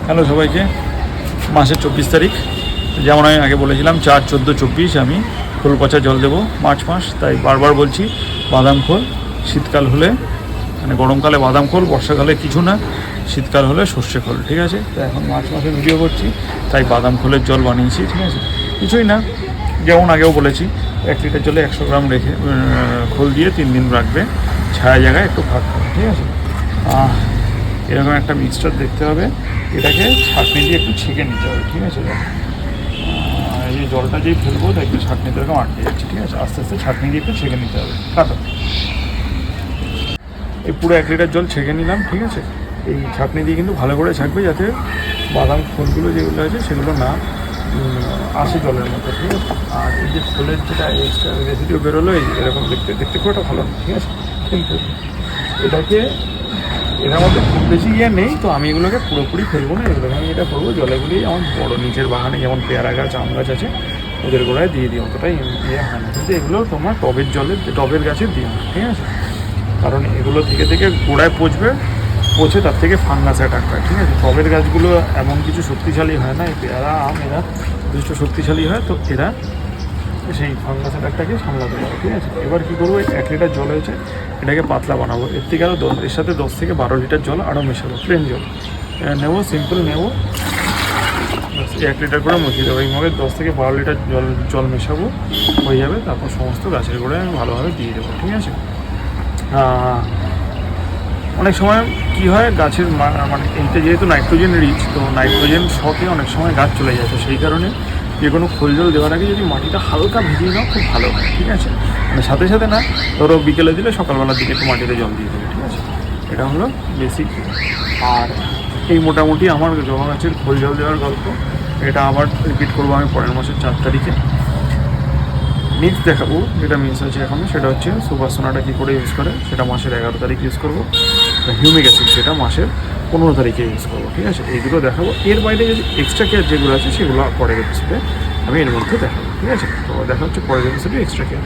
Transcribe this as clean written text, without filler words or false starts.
Hello সবাইকে। মাসের 24 তারিখ, যেমন আমি আগে বলেছিলাম 4, 14, 24 আমি খোল পচা জল দেবো মার্চ মাস। তাই বারবার বলছি বাদাম খোল, শীতকাল হলে মানে গরমকালে বাদাম খোল, বর্ষাকালে কিছু না, শীতকাল হলে সর্ষে খোল, ঠিক আছে। তো এখন মার্চ মাসে ভিডিও করছি, তাই বাদাম খোলের জল বানিয়েছি, ঠিক আছে। কিছুই না, যেমন আগেও বলেছি 1 লিটার জলে 100 গ্রাম রেখে খোল দিয়ে 3 দিন রাখবে, ছায়া জায়গায় একটু ভাগ করে, ঠিক আছে। এরকম একটা মিক্সচার দেখতে হবে, এটাকে ছাঁকনি দিয়ে একটু ছেঁকে নিতে হবে, ঠিক আছে। এই যে জলটা যেই ফেলবো দেখবে ছাঁকনিতে এরকম আটকে যাচ্ছে, ঠিক আছে। আস্তে আস্তে ছাঁকনি দিয়ে একটু ছেঁকে নিতে হবে। কাটো, এই পুরো 1 লিটার জল ছেঁকে নিলাম, ঠিক আছে। এই ছাঁকনি দিয়ে কিন্তু ভালো করে ছাঁকবে, যাতে বাদাম খোলগুলো যেগুলো আছে সেগুলো না আসে জলের মধ্যে, ঠিক আছে। আর এই যে খোলের যেটা এক্সট্রা রেসিডিও বেরোলো, এরকম দেখতে দেখতে খুব একটা ভালো না, ঠিক আছে। কিন্তু এটাকে এটার মধ্যে খুব বেশি ইয়ে নেই, তো আমি এগুলোকে পুরোপুরি ফেলবো না। এগুলোকে আমি এটা করবো জলেগুলি আমার বড়ো নিচের বাগানে যেমন পেয়ারা গাছ, আম গাছ আছে, ওদের গোড়ায় দিয়ে দিই, অতটাই ইয়ে হয় না। কিন্তু এগুলো তোমার টবের গাছে দিও না, ঠিক আছে। কারণ এগুলো থেকে থেকে গোড়ায় পচে তার থেকে ফাঙ্গাস অ্যাটাক হয়, ঠিক আছে। টবের গাছগুলো এমন কিছু শক্তিশালী হয় না, এই পেয়ারা আম এরা যথেষ্ট শক্তিশালী হয়, তো এরা সেই ফাঙ্গাস অ্যাটাকটাকে সামলাতে পারে, ঠিক আছে। এবার কী করবো, 1 লিটার জল হয়েছে, এটাকে পাতলা বানাবো। এর থেকে আরও এর সাথে 10 থেকে 12 লিটার জল আরও মেশাবো, প্লেন জল নেবো, সিম্পল নেবো, 1 লিটার করে মুছিয়ে দেবো। এই মগে 10 থেকে 12 লিটার জল মেশাবো, হয়ে যাবে। তারপর সমস্ত গাছের গোড়ায় আমি ভালোভাবে দিয়ে দেবো, ঠিক আছে। অনেক সময় কী হয়, গাছের মানে এইটা যেহেতু নাইট্রোজেন রিচ, তো নাইট্রোজেন শকে অনেক সময় গাছ চলে যায়, তো সেই কারণে যে কোনো খোল জল দেওয়ার আগে যদি মাটিটা হালকা ভিজিয়ে নাও খুব ভালো হয়, ঠিক আছে। মানে সাথে সাথে না, ধরো বিকেলে দিলে সকালবেলার দিকে একটু মাটিতে জল দিয়ে দেবে, ঠিক আছে। এটা হলো বেসিক। আর এই মোটামুটি আমার জবা গাছের খোল জল দেওয়ার গল্প। এটা আবার রিপিট করবো আমি পরের মাসের 4 তারিখে। নেক্সট দেখাবো যেটা মিস আছে এখনও, সেটা হচ্ছে সুপার সোনাটা কী করে ইউজ করে, সেটা মাসের 11 তারিখ ইউজ করবো। হিউমিক অ্যাসিড সেটা মাসের 15 তারিখে ইউজ করবো, ঠিক আছে। এই দুটো দেখাবো। এর বাইরে যদি এক্সট্রা কেয়ার যেগুলো আছে সেগুলো পরের এপিসোডে আমি এর মধ্যে দেখাবো, ঠিক আছে। তো দেখা হচ্ছে পরের এপিসোডে এক্সট্রা কেয়ার।